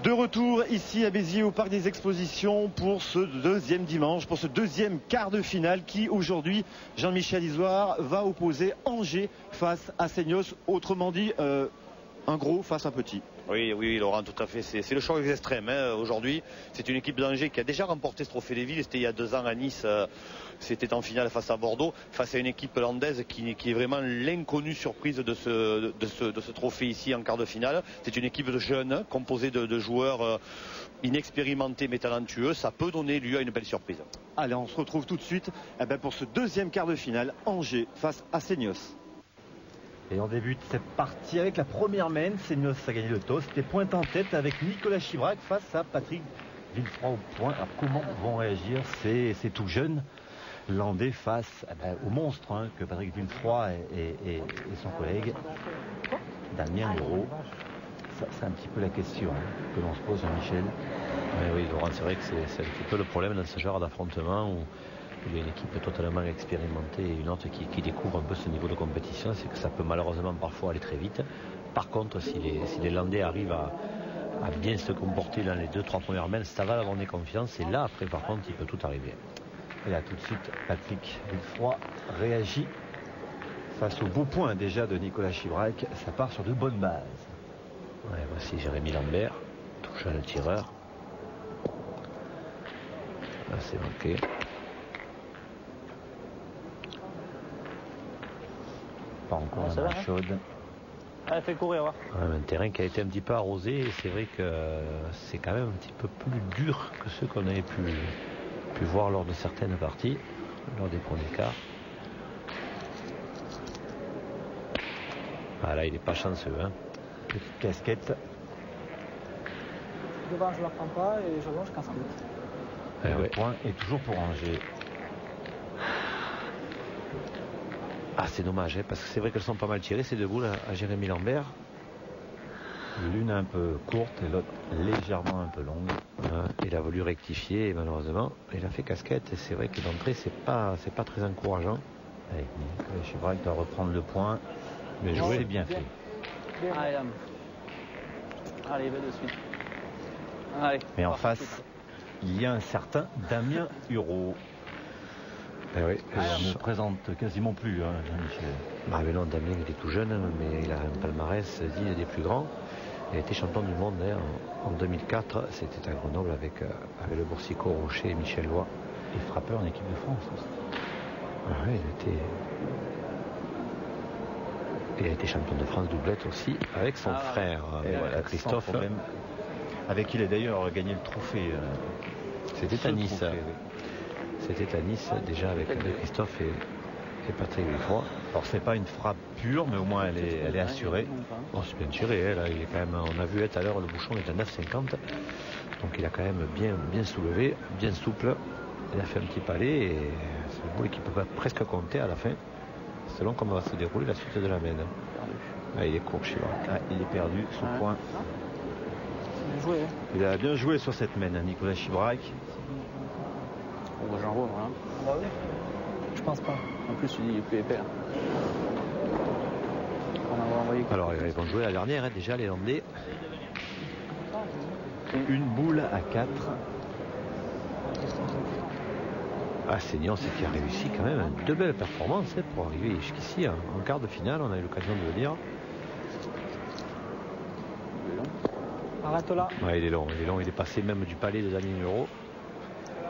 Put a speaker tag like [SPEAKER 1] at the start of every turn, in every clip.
[SPEAKER 1] De retour ici à Béziers au Parc des Expositions pour ce deuxième dimanche, pour ce deuxième quart de finale qui aujourd'hui, Jean-Michel Isoire, va opposer Angers face à Seignos. Autrement dit, un gros face à un petit.
[SPEAKER 2] Oui, Laurent, tout à fait. C'est le choix extrême. Aujourd'hui, c'est une équipe d'Angers qui a déjà remporté ce trophée des villes. C'était il y a 2 ans à Nice. C'était en finale face à Bordeaux, face à une équipe landaise qui est vraiment l'inconnue surprise de ce trophée ici en quart de finale. C'est une équipe de jeunes, composée de joueurs inexpérimentés mais talentueux. Ça peut donner lieu à une belle surprise.
[SPEAKER 1] Allez, on se retrouve tout de suite pour ce deuxième quart de finale. Angers face à Seignos.
[SPEAKER 3] Et on débute cette partie avec la première main. Seignos a gagné le toss. C'était pointe en tête avec Nicolas Chibrac face à Patrick Villefroy au point. Alors comment vont réagir ces tout jeunes landais face au monstre que Patrick Villefroy et son collègue Damien Hureau. C'est un petit peu la question que l'on se pose, Jean-Michel.
[SPEAKER 4] Oui, Laurent, c'est vrai que c'est un petit peu le problème dans ce genre d'affrontement où il y a une équipe totalement expérimentée et une autre qui découvre un peu ce niveau de compétition. C'est que ça peut malheureusement parfois aller très vite. Par contre, si les Landais arrivent à bien se comporter dans les 2-3 premières mains, ça va leur donner confiance. Et là, après, par contre, il peut tout arriver.
[SPEAKER 3] Et là, tout de suite, Patrick Villefroy réagit face au beau point déjà de Nicolas Chibrac. Ça part sur de bonnes bases.
[SPEAKER 4] Ouais, voici Jérémy Lambert, touche à le tireur. Là, c'est manqué.
[SPEAKER 3] Pas encore la main chaude.
[SPEAKER 5] Elle fait courir,
[SPEAKER 4] un terrain qui a été un petit peu arrosé et c'est vrai que c'est quand même un petit peu plus dur que ceux qu'on avait pu voir lors de certaines parties, lors des premiers quarts. Ah là, il n'est pas chanceux.
[SPEAKER 3] Petite casquette.
[SPEAKER 5] Devant, je ne la prends pas et je mange casquette.
[SPEAKER 3] Le point est toujours pour Angers.
[SPEAKER 4] Ah, c'est dommage, parce que c'est vrai qu'elles sont pas mal tirées, ces deux boules à Jérémy Lambert.
[SPEAKER 3] L'une un peu courte et l'autre légèrement un peu longue.
[SPEAKER 4] Il a voulu rectifier, et malheureusement, il a fait casquette. Et c'est vrai que d'entrée, c'est pas très encourageant.
[SPEAKER 3] Je suis vrai qu'il doit reprendre le point. Mais joué, c'est bien fait.
[SPEAKER 5] Allez, va de suite. Allez,
[SPEAKER 3] mais en face, il y a un certain Damien Hureau.
[SPEAKER 4] Oui,
[SPEAKER 3] on ne présente quasiment plus, Jean-Michel.
[SPEAKER 4] Mais non, Damien, il est tout jeune, mais il a un palmarès digne des plus grands. Il a été champion du monde en 2004. C'était à Grenoble avec le Boursicot Rocher et Michel Loy.
[SPEAKER 3] Et frappeur en équipe de France aussi.
[SPEAKER 4] Oui, il a été champion de France doublette aussi avec son frère, Christophe.
[SPEAKER 3] Avec qui il a d'ailleurs gagné le trophée.
[SPEAKER 4] C'était à Nice.
[SPEAKER 3] Trophée,
[SPEAKER 4] C'était à Nice déjà avec Christophe et Patrick Villefroy.
[SPEAKER 3] Alors c'est pas une frappe pure, mais au moins elle est assurée.
[SPEAKER 4] Bon, c'est bien tiré, là, il est quand même, on a vu tout à l'heure, le bouchon est à 9,50. Donc il a quand même bien soulevé, bien souple. Il a fait un petit palais et c'est une boule qui peut presque compter à la fin, selon comment va se dérouler la suite de la main. Il est court,
[SPEAKER 3] il est perdu, ce point.
[SPEAKER 5] C'est bien joué.
[SPEAKER 3] Il a bien joué sur cette main, Nicolas Chibrac.
[SPEAKER 5] J'en vois, voilà. Bah oui. Je pense pas. En plus, il est plus épais.
[SPEAKER 4] Alors, ils vont jouer la dernière, déjà, les Landais.
[SPEAKER 3] Une boule à 4.
[SPEAKER 4] Ah, Seignos, c'est qui a réussi quand même de belles performances pour arriver jusqu'ici en quart de finale. On a eu l'occasion de le dire.
[SPEAKER 5] Arrête là.
[SPEAKER 4] Ouais, il est long. Il est passé même du palais de Damien Hureau.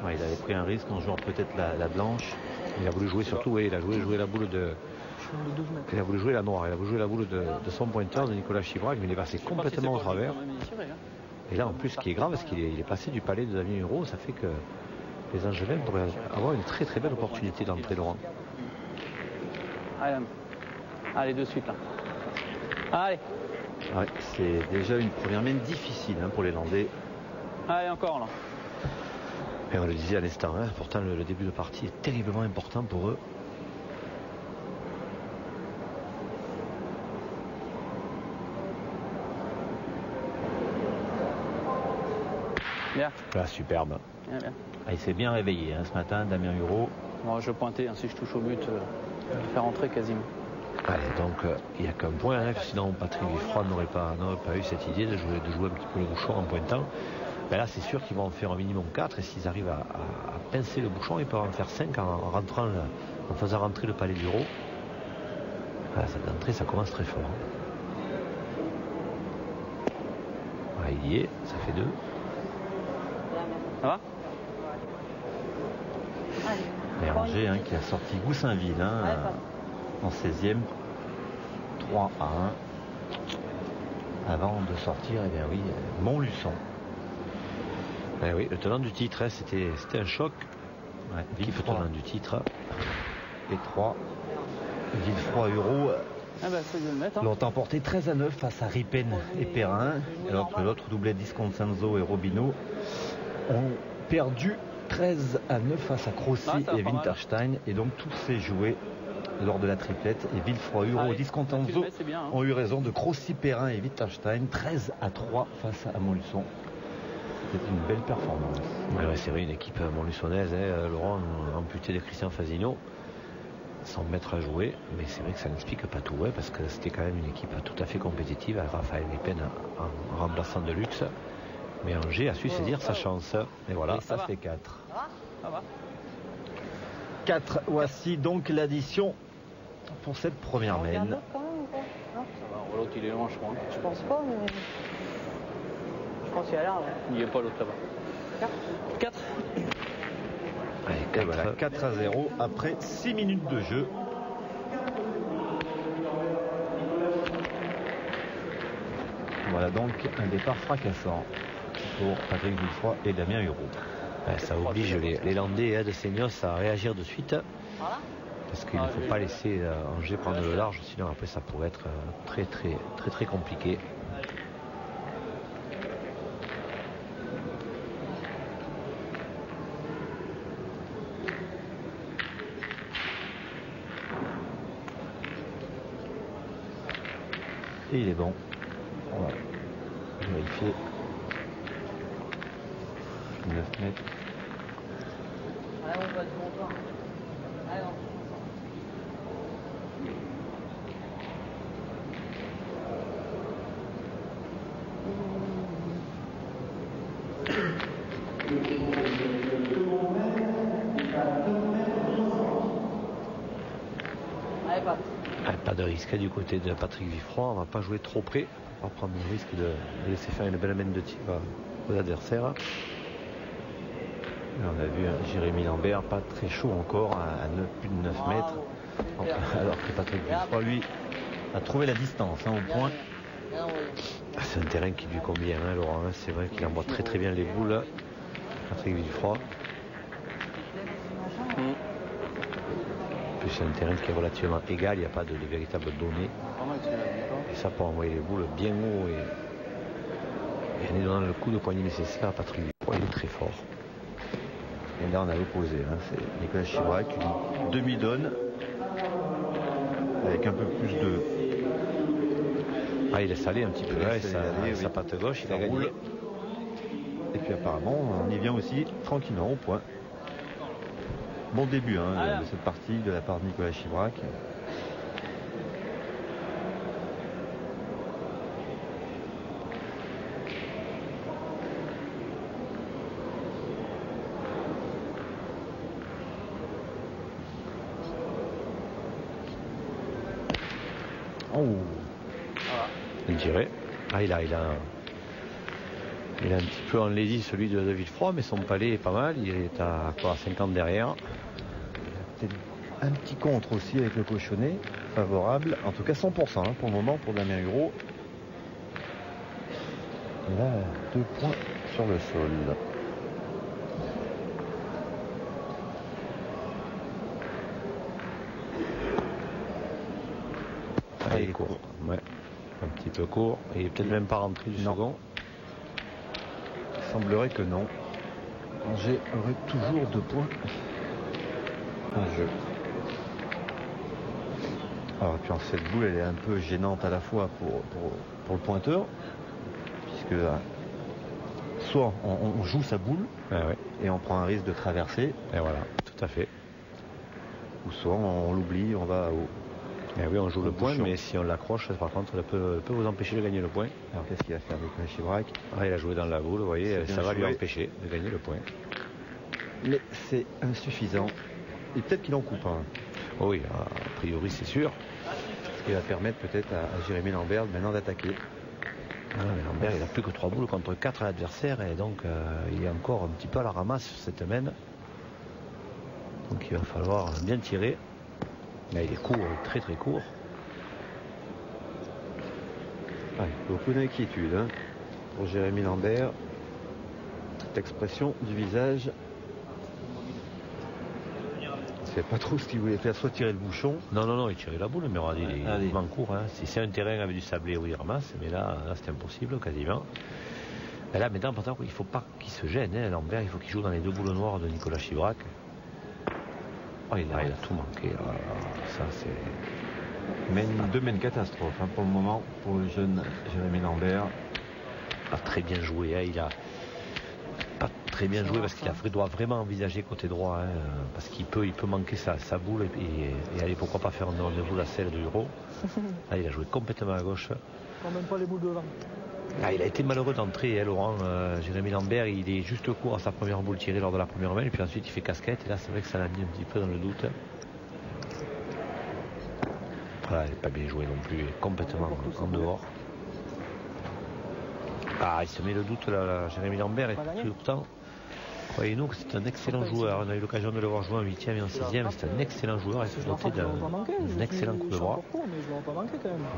[SPEAKER 3] Il avait pris un risque en jouant peut-être la blanche.
[SPEAKER 4] Il a voulu jouer surtout, il a voulu jouer la boule de. Il a voulu jouer la noire, il a voulu jouer la boule de son pointeur, de Nicolas Chibrac, mais il est passé complètement au travers. Et là, en plus, ce qui est grave, c'est qu'il est passé du palais de Damien Hureau. Ça fait que les Angevins pourraient avoir une très très belle opportunité d'entrée, Laurent.
[SPEAKER 5] Allez, de suite là. Allez.
[SPEAKER 3] Ouais, c'est déjà une première main difficile pour les Landais.
[SPEAKER 5] Allez, encore là.
[SPEAKER 4] Et on le disait à l'instant, pourtant le début de partie est terriblement important pour eux.
[SPEAKER 5] Bien.
[SPEAKER 4] Là, superbe.
[SPEAKER 5] Bien.
[SPEAKER 3] Il s'est bien réveillé ce matin, Damien Hureau.
[SPEAKER 5] Moi, je pointais, si je touche au but, je vais faire entrer quasiment.
[SPEAKER 4] Allez, donc il n'y a qu'un point, hein, sinon Patrick Villefroy n'aurait pas eu cette idée de jouer un petit peu le bouchon en pointant. Ben là, c'est sûr qu'ils vont en faire un minimum 4, et s'ils arrivent à pincer le bouchon, ils peuvent en faire 5 en faisant rentrer le palais du Rau. Voilà, cette entrée, ça commence très fort. Voilà, il y est, ça fait 2.
[SPEAKER 5] Ça va?
[SPEAKER 3] Et Angers qui a sorti Goussainville en 16e, 3 à 1. Avant de sortir, eh bien oui, Montluçon.
[SPEAKER 4] Eh oui, le tenant du titre, c'était un choc.
[SPEAKER 3] Ouais,
[SPEAKER 4] L'équipe tenant du titre.
[SPEAKER 3] Et 3. Villefroy Euro l'ont emporté 13 à 9 face à Ripen et Perrin. L'autre doublé Disconcenzo et Robino ont perdu 13 à 9 face à Crossi et Winterstein. Et donc tout s'est joué lors de la triplette. Et Villefroy Euro et Disconcenzo ont eu raison de Crossi, Perrin et Winterstein. 13 à 3 face à Montluçon. C'était une belle performance.
[SPEAKER 4] Ouais, c'est vrai, une équipe montluçonnaise, Laurent, amputé de Christian Fasino, sans mettre à jouer, mais c'est vrai que ça n'explique pas tout, parce que c'était quand même une équipe tout à fait compétitive, avec Raphaël Lepen en remplaçant de luxe. Mais Angers a su saisir sa chance. Et voilà,
[SPEAKER 3] ça fait 4.
[SPEAKER 5] Ça va.
[SPEAKER 3] 4, voici donc l'addition pour cette première mène.
[SPEAKER 5] Ça va, l'autre il est loin, je crois.
[SPEAKER 6] Je pense pas, mais... Je pense qu'il y a l'air.
[SPEAKER 5] Il n'y a pas l'autre là-bas. 4.
[SPEAKER 4] Allez,
[SPEAKER 3] Et voilà, 4 à 0 après 6 minutes de jeu. Voilà donc un départ fracassant pour Patrick Villefroy et Damien Hureau.
[SPEAKER 4] Ça oblige les Landais de Seignos à réagir de suite. Parce qu'il ne faut pas laisser Angers prendre le large, sinon après ça pourrait être très compliqué.
[SPEAKER 3] Et il est bon. On va vérifier. 9 mètres.
[SPEAKER 4] Pas de risque du côté de Patrick Villefroy, on ne va pas jouer trop près, on va prendre le risque de laisser faire une belle mène de tir aux adversaires.
[SPEAKER 3] Et on a vu Jérémy Lambert pas très chaud encore à plus de 9 mètres, alors que Patrick Villefroy lui a trouvé la distance au point.
[SPEAKER 4] C'est un terrain qui lui convient, Laurent, c'est vrai qu'il envoie très bien les boules, Patrick Villefroy. C'est un terrain qui est relativement égal, il n'y a pas de véritables données. Et ça pour envoyer les boules bien haut et en donnant le coup de poignet nécessaire à Patrick Villefroy, il est très fort.
[SPEAKER 3] Et là on a l'opposé, c'est Nicolas Chivrac, une demi-donne avec un peu plus de...
[SPEAKER 4] Il laisse aller un petit peu, sa patte gauche, il a gagné.
[SPEAKER 3] Et puis apparemment on y vient aussi tranquillement au point. Bon début de cette partie de la part de Nicolas Chivrac.
[SPEAKER 4] Je dirais. Il a un petit peu enlaidi celui de Villefroy, mais son palais est pas mal. Il est à 50 derrière.
[SPEAKER 3] Peut-être un petit contre aussi avec le cochonnet favorable. En tout cas 100% pour le moment pour Damien Hureau. Et là, 2 points sur le sol.
[SPEAKER 4] Il est court. Ouais. Un petit peu court. Et il est peut-être même pas rentré du second.
[SPEAKER 3] Il semblerait que non. Angers aurait toujours 2 points en jeu. Alors, puis cette boule, elle est un peu gênante à la fois pour le pointeur, puisque soit on joue sa boule et on prend un risque de traverser.
[SPEAKER 4] Et voilà, tout à fait.
[SPEAKER 3] Ou soit on l'oublie, on va
[SPEAKER 4] Eh oui, on joue le point, mais si on l'accroche, par contre, ça peut vous empêcher de gagner le point.
[SPEAKER 3] Alors qu'est-ce qu'il va faire Nicolas Chibrac?
[SPEAKER 4] Il a joué dans la boule, vous voyez, ça va lui empêcher de gagner le point.
[SPEAKER 3] Mais c'est insuffisant. Et peut-être qu'il en coupe un.
[SPEAKER 4] Oh oui, a priori c'est sûr.
[SPEAKER 3] Ce qui va permettre peut-être à Jérémy Lambert maintenant d'attaquer.
[SPEAKER 4] Mais Lambert, il n'a plus que 3 boules contre 4 à l'adversaire, et donc il est encore un petit peu à la ramasse sur cette main. Donc il va falloir bien tirer. Là, il est court, très très court.
[SPEAKER 3] Beaucoup d'inquiétude pour Jérémy Lambert. Cette expression du visage. Il ne savait pas trop ce qu'il voulait faire, soit tirer le bouchon.
[SPEAKER 4] Non, il tirait la boule, mais regardez, il est vraiment court. Si c'est un terrain avec du sablé, où il ramasse, mais là c'est impossible quasiment. Et là, maintenant, il ne faut pas qu'il se gêne. Lambert, il faut qu'il joue dans les 2 boules noires de Nicolas Chibrac. Il a tout manqué. Ça, c'est.
[SPEAKER 3] Deux mains catastrophes pour le moment pour le jeune Jérémy Lambert.
[SPEAKER 4] Pas très bien joué. Il a pas très bien joué parce qu'il doit vraiment envisager côté droit. Parce qu'il peut manquer sa boule et aller pourquoi pas faire une boule à celle de Euro. Là, il a joué complètement à gauche.
[SPEAKER 6] Même pas les boules devant.
[SPEAKER 4] Il a été malheureux d'entrée, Laurent. Jérémy Lambert, il est juste court à sa première boule tirée lors de la première main, et puis ensuite il fait casquette, et là c'est vrai que ça l'a mis un petit peu dans le doute. Voilà, il n'est pas bien joué non plus, il est complètement en dehors. Il se met le doute là, Jérémy Lambert, et pourtant, croyez-nous que c'est un excellent joueur. On a eu l'occasion de le voir jouer en 8e et en 6e, c'est un excellent joueur, il se doté d'un excellent coup de bras.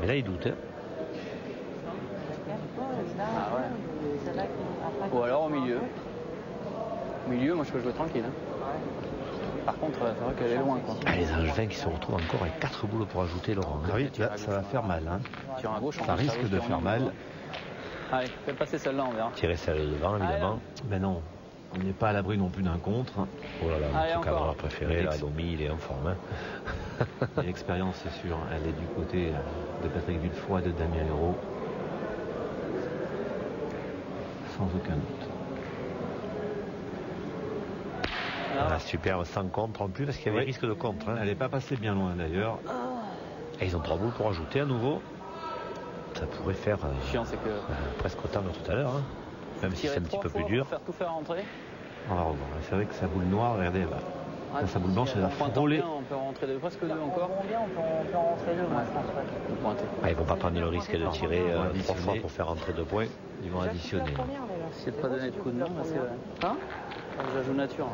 [SPEAKER 4] Mais là il doute.
[SPEAKER 5] Ou alors au milieu. Au milieu, moi je peux jouer tranquille. Par contre, c'est vrai qu'elle est loin.
[SPEAKER 4] Les Angevins qui se retrouvent encore avec 4 boules pour ajouter, Laurent.
[SPEAKER 3] Oui, là, ça va faire mal.
[SPEAKER 5] Tire à gauche,
[SPEAKER 3] ça risque de faire mal.
[SPEAKER 5] Allez, fais passer celle-là, on verra.
[SPEAKER 4] Tirer celle de devant, évidemment.
[SPEAKER 3] Mais non, on n'est pas à l'abri non plus d'un contre.
[SPEAKER 4] Oh là là, notre cadre préféré, là, Domi, il est en forme.
[SPEAKER 3] L'expérience, c'est sûr, elle est du côté de Patrick Villefroy, de Damien Hérault. Sans aucun doute.
[SPEAKER 4] Superbe, sans contre en plus, parce qu'il y avait risque de contre.
[SPEAKER 3] Elle n'est pas passée bien loin d'ailleurs.
[SPEAKER 4] Et ils ont 3 boules pour ajouter à nouveau. Ça pourrait faire presque autant que tout à l'heure. Même si c'est un petit peu plus dur.
[SPEAKER 5] Tout faire rentrer.
[SPEAKER 3] On va revoir. C'est vrai que sa boule noire, regardez, sa boule blanche, elle a frôlé.
[SPEAKER 5] On peut rentrer presque 2 encore. On peut rentrer 2, moi je pense.
[SPEAKER 4] Ils ne vont pas prendre le risque de tirer 3 fois pour faire rentrer 2 points. Ils vont additionner.
[SPEAKER 5] C'est pas donné de coup de main, parce que. Ça joue nature.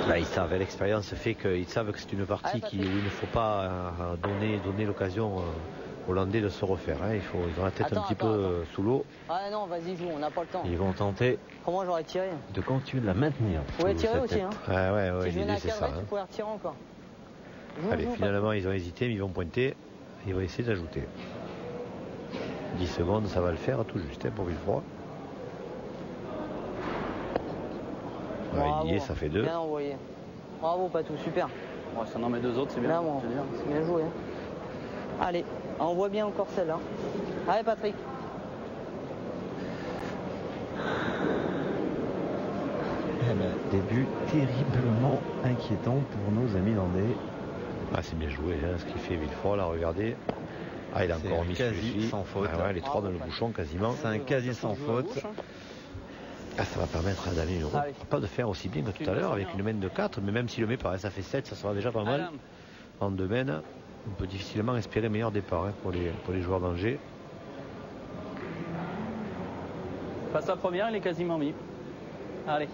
[SPEAKER 4] Là, ils savent, l'expérience fait qu'ils savent que c'est une partie où il ne faut pas donner l'occasion aux Hollandais de se refaire. Ils ont la tête un petit peu sous l'eau.
[SPEAKER 6] Non, vas-y, joue, on n'a pas le temps.
[SPEAKER 3] Ils vont tenter.
[SPEAKER 6] Comment j'aurais tiré
[SPEAKER 3] de continuer de la maintenir.
[SPEAKER 6] Vous pouvez tirer aussi.
[SPEAKER 4] Ouais,
[SPEAKER 6] si
[SPEAKER 4] l'idée c'est ça.
[SPEAKER 6] Tu pourrais retirer encore.
[SPEAKER 4] Allez, finalement, ils ont hésité, mais ils vont pointer. Ils vont essayer d'ajouter. 10 secondes, ça va le faire tout juste pour Villefroy. Il y est, ça fait 2.
[SPEAKER 6] Bien envoyé. Bravo, Patou, super.
[SPEAKER 5] Si on en met 2 autres, c'est bien.
[SPEAKER 6] C'est bien joué. Allez, envoie bien encore celle-là. Allez, Patrick.
[SPEAKER 3] Début terriblement inquiétant pour nos amis landais.
[SPEAKER 4] C'est bien joué, ce qu'il fait Villefroy, là, regardez. Il a encore mis
[SPEAKER 3] quasi sans faute.
[SPEAKER 4] Les 3 dans le bouchon, quasiment.
[SPEAKER 3] C'est un quasi sans faute.
[SPEAKER 4] Ça va permettre à Damien Hérault pas de faire aussi bien que tout à l'heure avec une main de 4, mais même si le met pareil, ça fait 7, ça sera déjà pas mal. En 2 mains, on peut difficilement espérer un meilleur départ pour les joueurs d'Angers.
[SPEAKER 5] Passe la première, il est quasiment mis. Allez.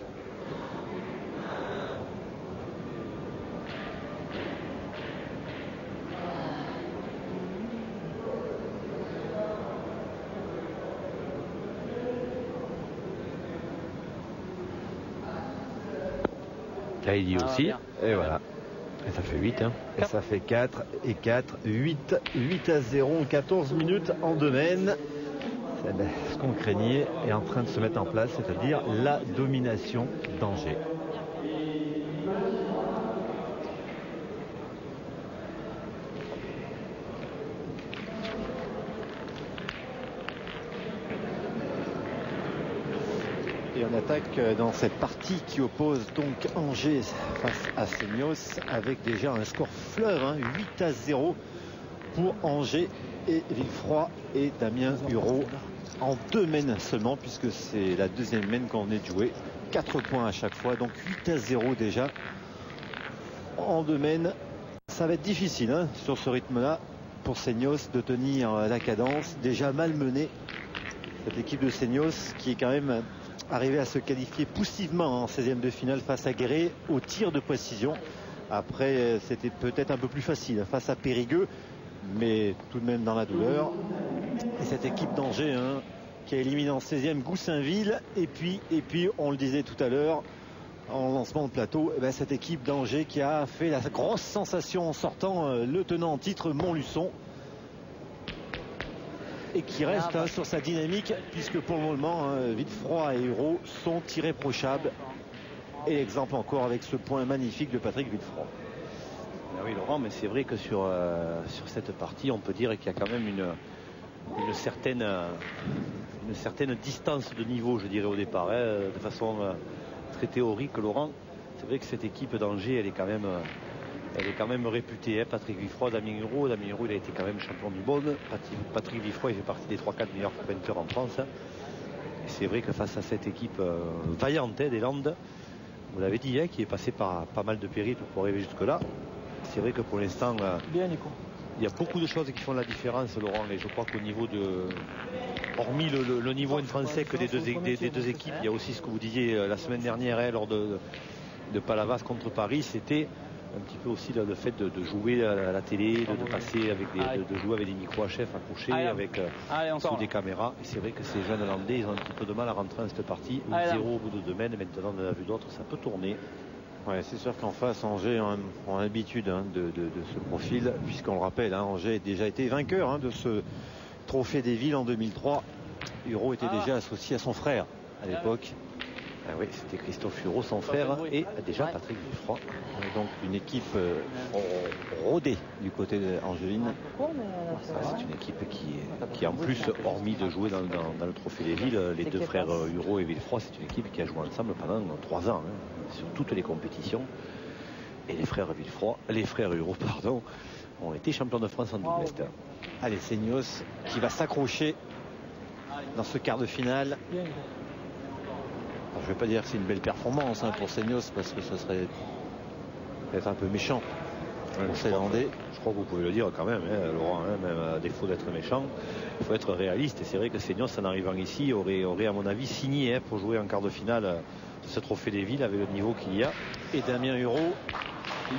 [SPEAKER 4] Là, il dit aussi.
[SPEAKER 3] Et voilà.
[SPEAKER 4] Et ça fait 8.
[SPEAKER 3] Et ça fait 4 et 4. 8 à 0. 14 minutes en domaine. Ce qu'on craignait est en train de se mettre en place, c'est-à-dire la domination d'Angers. Et on attaque dans cette partie qui oppose donc Angers face à Seignos avec déjà un score fleuve, hein, 8-0 pour Angers et Villefroy et Damien Hureau en 2 mènes seulement, puisque c'est la deuxième mène qu'on venait de jouer. 4 points à chaque fois, donc 8-0 déjà en 2 mènes. Ça va être difficile, hein, sur ce rythme-là pour Seignos de tenir la cadence. Déjà malmenée, cette équipe de Seignos qui est quand même arrivée à se qualifier poussivement en 16e de finale face à Guéret au tir de précision. Après, c'était peut-être un peu plus facile face à Périgueux, mais tout de même dans la douleur. Et cette équipe d'Angers, hein, qui a éliminé en 16e Goussainville, et puis on le disait tout à l'heure en lancement de plateau, eh bien, cette équipe d'Angers qui a fait la grosse sensation en sortant le tenant en titre Montluçon, et qui reste sur sa dynamique, puisque pour le moment, Villefroy et Hureau sont irréprochables. Et exemple encore avec ce point magnifique de Patrick Villefroy.
[SPEAKER 4] Ah oui, Laurent, mais c'est vrai que sur cette partie, on peut dire qu'il y a quand même une certaine distance de niveau, je dirais, au départ, hein, de façon très théorique, Laurent. C'est vrai que cette équipe d'Angers, elle est quand même réputée, hein. Patrick Villefroy, Damien Hureau, il a été quand même champion du monde. Patrick Villefroy, il fait partie des 3-4 meilleurs pointeurs en France, hein. Et c'est vrai que face à cette équipe vaillante, hein, des Landes, vous l'avez dit, hein, qui est passé par pas mal de périples pour arriver jusque là. C'est vrai que pour l'instant, il y a beaucoup de choses qui font la différence, Laurent, et je crois qu'au niveau hormis le niveau intrinsèque des deux équipes, il y a aussi ce que vous disiez la semaine dernière, hein, lors de Palavas contre Paris, c'était un petit peu aussi le fait de jouer à la télé, de passer avec de jouer avec des micros HF accrochés, avec sous des caméras. Et c'est vrai que ces jeunes Landais, ils ont un petit peu de mal à rentrer dans cette partie. 0 au bout de 2 mènes, maintenant on a vu d'autres, ça peut tourner.
[SPEAKER 3] Ouais, c'est sûr qu'en face, Angers ont l'habitude, hein, de ce profil, puisqu'on le rappelle, hein, Angers a déjà été vainqueur, hein, de ce trophée des villes en 2003. Hureau était déjà associé à son frère à l'époque.
[SPEAKER 4] Ah oui, c'était Christophe Hureau, son frère, et déjà Patrick Villefroy.
[SPEAKER 3] Donc une équipe rodée du côté d'Angeline.
[SPEAKER 4] C'est une équipe qui en plus, hormis de jouer dans le trophée des villes, les deux frères Hureau et Villefroy, c'est une équipe qui a joué ensemble pendant 3 ans, hein, sur toutes les compétitions. Et les frères Hureau, ont été champions de France en double est.
[SPEAKER 3] Allez, Seignos qui va s'accrocher dans ce quart de finale. Alors, je ne vais pas dire que c'est une belle performance, hein, pour Seignos, parce que ce serait peut-être un peu méchant pour ces Landais.
[SPEAKER 4] Je crois que vous pouvez le dire quand même, hein, Laurent, hein, même à défaut d'être méchant, il faut être réaliste. Et c'est vrai que Seignos, en arrivant ici, aurait à mon avis signé, hein, pour jouer en quart de finale de ce trophée des villes avec le niveau qu'il y a.
[SPEAKER 3] Et Damien Hureau,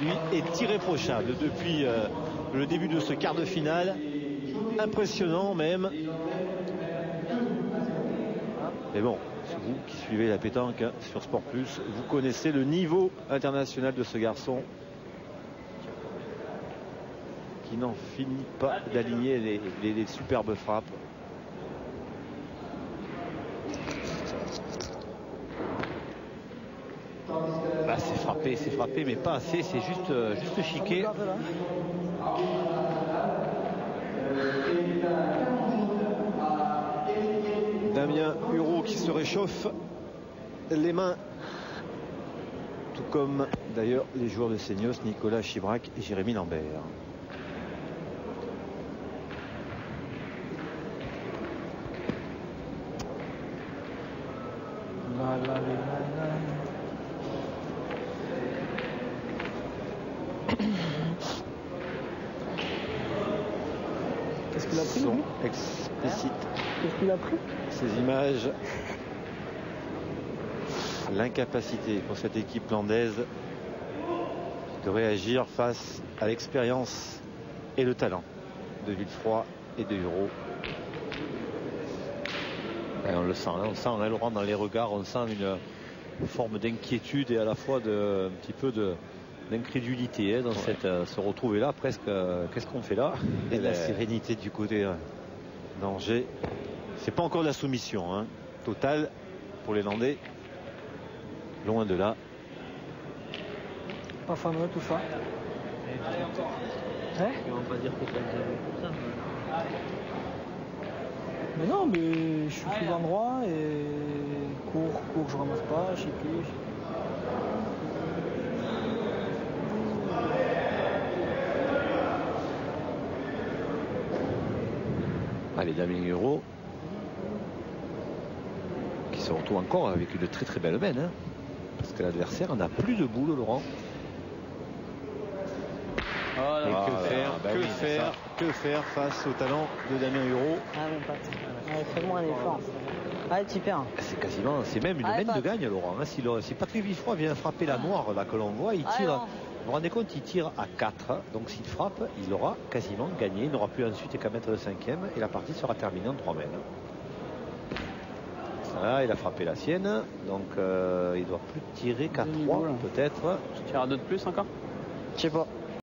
[SPEAKER 3] lui, est irréprochable depuis le début de ce quart de finale. Impressionnant même. Mais bon, vous qui suivez la pétanque, hein, sur Sport Plus, vous connaissez le niveau international de ce garçon qui n'en finit pas d'aligner les superbes frappes.
[SPEAKER 4] Bah, c'est frappé, mais pas assez, c'est juste chiqué.
[SPEAKER 3] Damien Hureau qui se réchauffe les mains, tout comme d'ailleurs les joueurs de Seignos, Nicolas Chibrac et Jérémy Lambert.
[SPEAKER 7] Qu'est-ce qu'il a pris,
[SPEAKER 3] Son explicite.
[SPEAKER 7] Qu'est-ce qu'il a pris?
[SPEAKER 3] Ces images, l'incapacité pour cette équipe landaise de réagir face à l'expérience et le talent de Villefroy et de Hureau.
[SPEAKER 4] On le sent, hein, Laurent, dans les regards, on sent une forme d'inquiétude et à la fois un petit peu d'incrédulité, hein, dans se retrouver là presque. Qu'est-ce qu'on fait là?
[SPEAKER 3] Et la sérénité du côté d'Angers. C'est pas encore la soumission, hein, totale pour les Landais. Loin de là.
[SPEAKER 7] Pas fameux tout ça. Hein?
[SPEAKER 5] Ils vont pas dire que ça pour ça.
[SPEAKER 7] Mais non, mais je suis plus endroit et court. cours, je ramasse pas, je sais plus.
[SPEAKER 4] Allez, Damien Hureau qui se retrouve encore avec une très très belle main, hein, parce que l'adversaire n'a plus de boule, Laurent.
[SPEAKER 5] Oh là
[SPEAKER 1] Et
[SPEAKER 5] là.
[SPEAKER 1] que faire face au talent de Damien Hureau.
[SPEAKER 6] Ah, mon pote. Ouais, fais-moi un effort. Ouais, tu perds.
[SPEAKER 4] C'est même une
[SPEAKER 6] Allez,
[SPEAKER 4] main de
[SPEAKER 6] Pat.
[SPEAKER 4] gagne, Laurent, hein. Si Patrick Villefroy vient frapper la noire là que l'on voit, il tire.
[SPEAKER 6] non.
[SPEAKER 4] Vous vous rendez compte, il tire à 4. Donc s'il frappe, il aura quasiment gagné. Il n'aura plus ensuite qu'à mettre le 5e et la partie sera terminée en 3 mains. Là, il a frappé la sienne. Donc il doit plus tirer qu'à 3 peut-être.
[SPEAKER 5] Tu tires à 2 de plus encore?
[SPEAKER 6] Je sais pas.